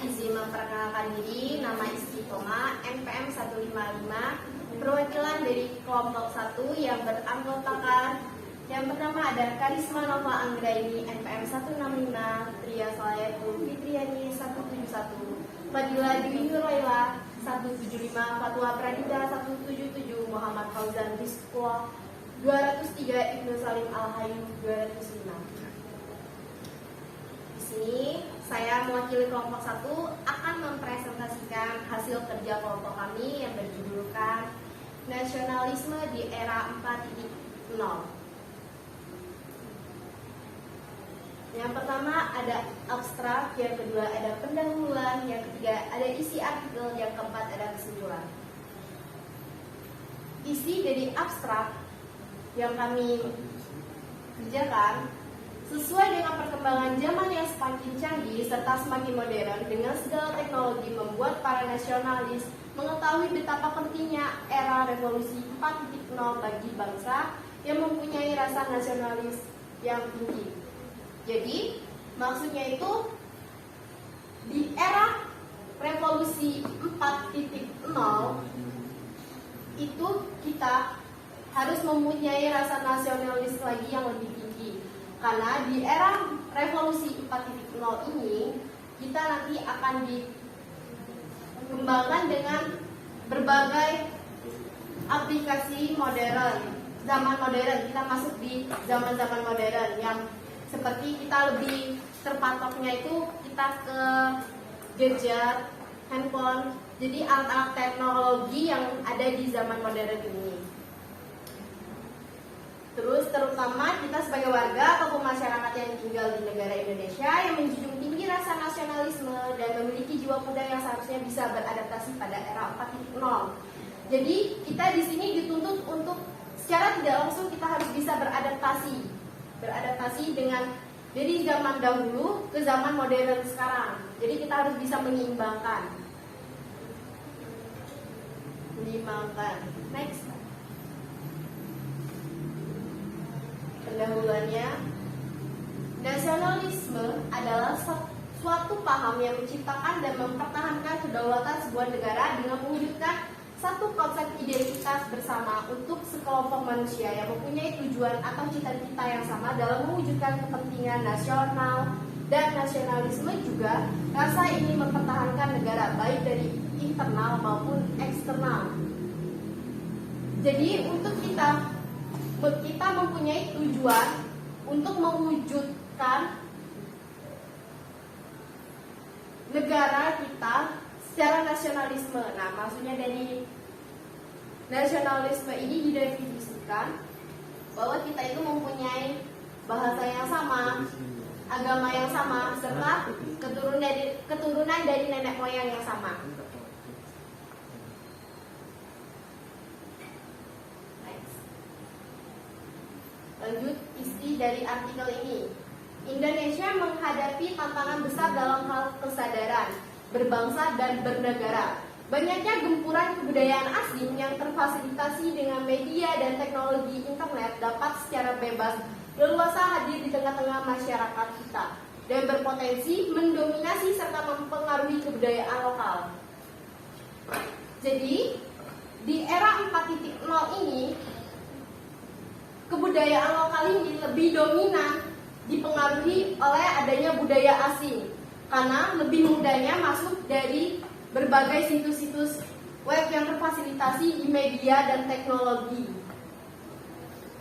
izin memperkenalkan diri, nama Istiqomah, NPM 155, perwakilan dari kelompok 1 yang beranggotakan yang pertama ada Karisma Nova Anggraini, NPM 165, Tria Salayatul Fitriani 171, Fadila Dwi Nuraila 175, Fatwa Pradita 177, Muhammad Fauzan Rizqullah 203, Ibnu Salim Al-Hayu 205. Di sini saya mewakili kelompok 1 akan mempresentasikan hasil kerja kelompok kami yang berjudulkan Nasionalisme di Era 4.0. Yang pertama ada abstrak, yang kedua ada pendahuluan, yang ketiga ada isi artikel, yang keempat ada kesimpulan. Isi dari abstrak yang kami kerjakan sesuai dengan perkembangan zaman yang semakin canggih serta semakin modern dengan segala teknologi membuat para nasionalis mengetahui betapa pentingnya era revolusi 4.0 bagi bangsa yang mempunyai rasa nasionalis yang tinggi. Jadi, maksudnya itu di era revolusi 4.0 itu kita harus mempunyai rasa nasionalis lagi yang lebih tinggi. Karena di era revolusi 4.0 ini kita nanti akan dikembangkan dengan berbagai aplikasi modern, zaman modern. Kita masuk di zaman-zaman modern yang seperti kita lebih terpatoknya itu kita ke gadget, handphone, jadi alat-alat teknologi yang ada di zaman modern ini. Terus terutama kita sebagai warga ataupun masyarakat yang tinggal di negara Indonesia yang menjunjung tinggi rasa nasionalisme dan memiliki jiwa muda yang seharusnya bisa beradaptasi pada era 4.0. Jadi kita di sini dituntut untuk secara tidak langsung kita harus bisa beradaptasi dengan dari zaman dahulu ke zaman modern sekarang. Jadi kita harus bisa menyeimbangkan. Next. Pendahuluannya, nasionalisme adalah suatu paham yang menciptakan dan mempertahankan kedaulatan sebuah negara dengan mewujudkan satu konsep identitas bersama untuk sekelompok manusia yang mempunyai tujuan atau cita-cita yang sama dalam mewujudkan kepentingan nasional. Dan nasionalisme juga rasa ini mempertahankan negara baik dari internal maupun eksternal. Jadi untuk kita mempunyai tujuan untuk mewujudkan negara kita secara nasionalisme. Nah, maksudnya dari nasionalisme ini didefinisikan bahwa kita itu mempunyai bahasa yang sama, agama yang sama, serta keturunan dari nenek moyang yang sama. Lanjut isi dari artikel ini. Indonesia menghadapi tantangan besar dalam hal kesadaran berbangsa dan bernegara. Banyaknya gempuran kebudayaan asing yang terfasilitasi dengan media dan teknologi internet dapat secara bebas leluasa hadir di tengah-tengah masyarakat kita dan berpotensi mendominasi serta mempengaruhi kebudayaan lokal. Jadi, di era 4.0 ini kebudayaan lokal ini lebih dominan dipengaruhi oleh adanya budaya asing karena lebih mudahnya masuk dari berbagai situs-situs web yang terfasilitasi di media dan teknologi.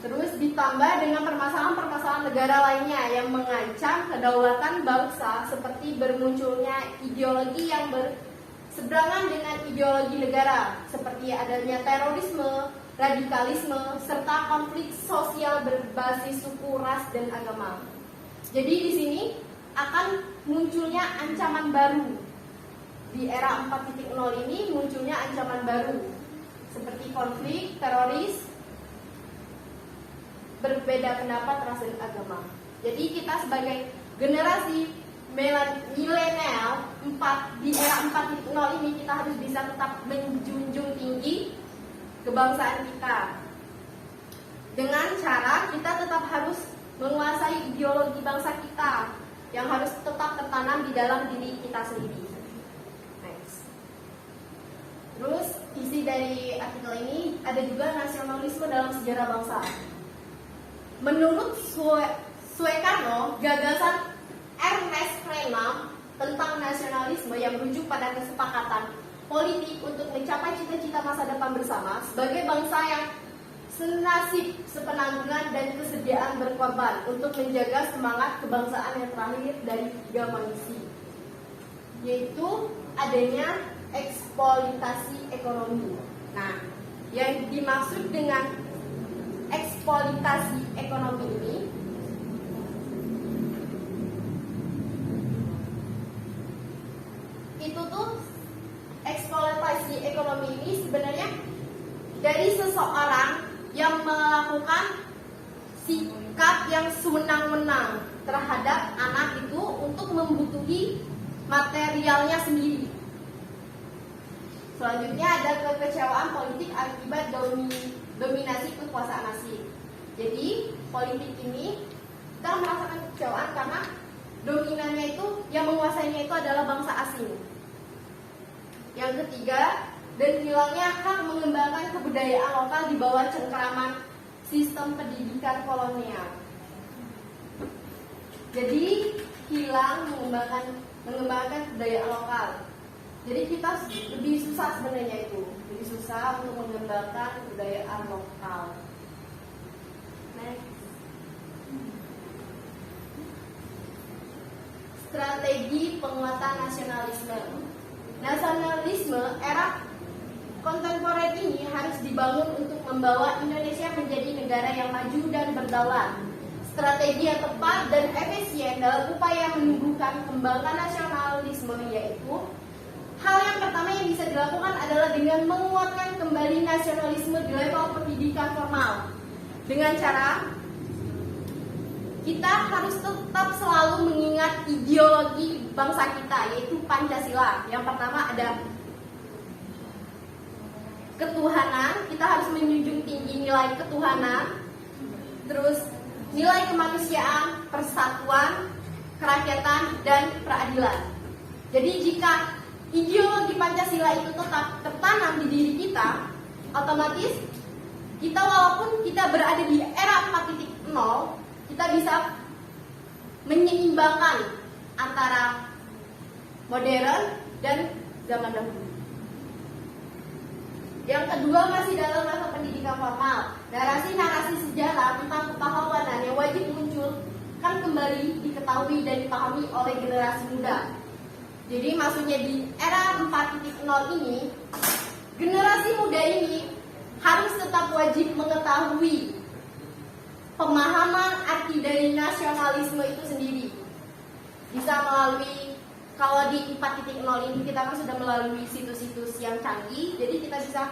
Terus ditambah dengan permasalahan-permasalahan negara lainnya yang mengancam kedaulatan bangsa seperti bermunculnya ideologi yang berseberangan dengan ideologi negara seperti adanya terorisme, radikalisme, serta konflik sosial berbasis suku, ras, dan agama. Jadi di sini akan munculnya ancaman baru. Di era 4.0 ini munculnya ancaman baru seperti konflik, teroris, berbeda pendapat, ras, dan agama. Jadi kita sebagai generasi milenial di era 4.0 ini kita harus bisa tetap menjunjung tinggi kebangsaan kita dengan cara kita tetap harus menguasai ideologi bangsa kita yang harus tetap tertanam di dalam diri kita sendiri. Terus isi dari artikel ini ada juga nasionalisme dalam sejarah bangsa. Menurut Suekarno, gagasan Ernest Renan tentang nasionalisme yang merujuk pada kesepakatan politik untuk mencapai cita-cita masa depan bersama sebagai bangsa yang senasib, sepenanggungan dan kesediaan berkorban untuk menjaga semangat kebangsaan yang terakhir dari tiga misi, yaitu adanya eksploitasi ekonomi. Nah, yang dimaksud dengan eksploitasi ekonomi ini itu tuh eksploitasi ekonomi ini sebenarnya dari seseorang yang melakukan sikap yang sewenang-wenang terhadap anak itu untuk membutuhi materialnya sendiri. Selanjutnya ada kekecewaan politik akibat dominasi kekuasaan asing. Jadi politik ini kita merasakan kekecewaan karena dominannya itu, yang menguasainya itu adalah bangsa asing. Yang ketiga, dan hilangnya hak mengembangkan kebudayaan lokal di bawah cengkeraman sistem pendidikan kolonial. Jadi hilang mengembangkan kebudayaan lokal. Jadi kita lebih susah sebenarnya itu, lebih susah untuk mengembangkan kebudayaan lokal. Next. Strategi penguatan nasionalisme. Nasionalisme era kontemporer ini harus dibangun untuk membawa Indonesia menjadi negara yang maju dan berdaulat. Strategi yang tepat dan efisien dalam upaya menumbuhkan kembangkan nasionalisme yaitu hal yang pertama yang bisa dilakukan adalah dengan menguatkan kembali nasionalisme di level pendidikan formal. Dengan cara kita harus tetap selalu mengingat ideologi bangsa kita, yaitu Pancasila. Yang pertama ada ketuhanan, kita harus menjunjung tinggi nilai ketuhanan. Terus nilai kemanusiaan, persatuan, kerakyatan, dan peradilan. Jadi jika ideologi Pancasila itu tetap tertanam di diri kita, otomatis kita walaupun kita berada di era 4.0, kita bisa menyeimbangkan antara modern dan zaman dahulu. Yang kedua masih dalam level pendidikan formal, narasi-narasi sejarah tentang kepahlawanan yang wajib muncul kan kembali diketahui dan dipahami oleh generasi muda. Jadi maksudnya di era 4.0 ini, generasi muda ini harus tetap wajib mengetahui pemahaman arti dari nasionalisme itu sendiri. Bisa melalui, kalau di 4.0 ini kita kan sudah melalui situs-situs yang canggih, jadi kita bisa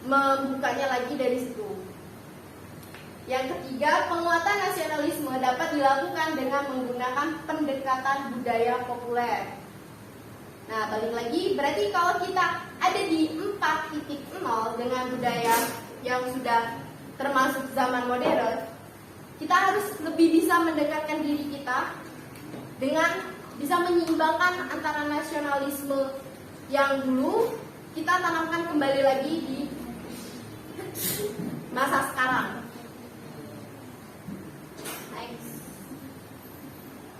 membukanya lagi dari situ. Yang ketiga, penguatan nasionalisme dapat dilakukan dengan menggunakan pendekatan budaya populer. Nah, balik lagi, berarti kalau kita ada di 4.0 dengan budaya yang sudah termasuk zaman modern, kita harus lebih bisa mendekatkan diri kita dengan bisa menyeimbangkan antara nasionalisme yang dulu kita tanamkan kembali lagi di masa sekarang. Next.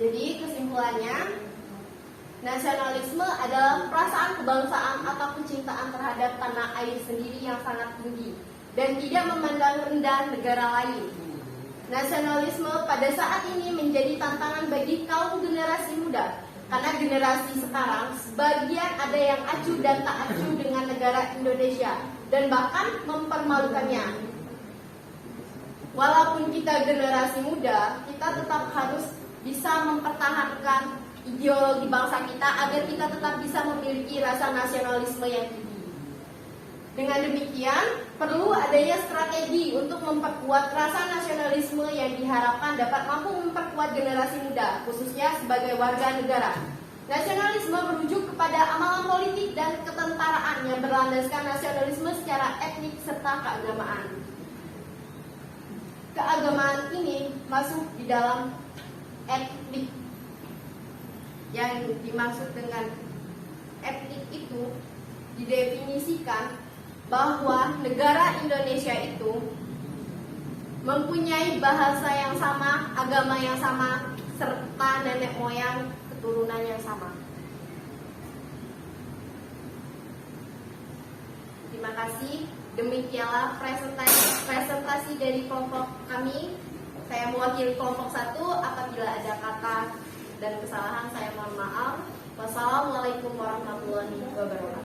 Jadi kesimpulannya, nasionalisme adalah perasaan kebangsaan atau kecintaan terhadap tanah air sendiri yang sangat tinggi dan tidak memandang rendah negara lain. Nasionalisme pada saat ini menjadi tantangan bagi kaum generasi muda, karena generasi sekarang sebagian ada yang acuh dan tak acuh dengan negara Indonesia dan bahkan mempermalukannya. Walaupun kita generasi muda, kita tetap harus bisa mempertahankan ideologi bangsa kita agar kita tetap bisa memiliki rasa nasionalisme yang tinggi. Dengan demikian, perlu adanya strategi untuk memperkuat rasa nasionalisme yang diharapkan dapat mampu memperkuat generasi muda, khususnya sebagai warga negara. Nasionalisme merujuk kepada amalan politik dan ketentaraan yang berlandaskan nasionalisme secara etnik serta keagamaan. Keagamaan ini masuk di dalam etnik. Yang dimaksud dengan etnik itu didefinisikan bahwa negara Indonesia itu mempunyai bahasa yang sama, agama yang sama, serta nenek moyang keturunan yang sama. Terima kasih. Demikianlah presentasi dari kelompok kami. Saya mewakili kelompok 1. Apabila ada kata dan kesalahan, saya mohon maaf. Wassalamualaikum warahmatullahi wabarakatuh.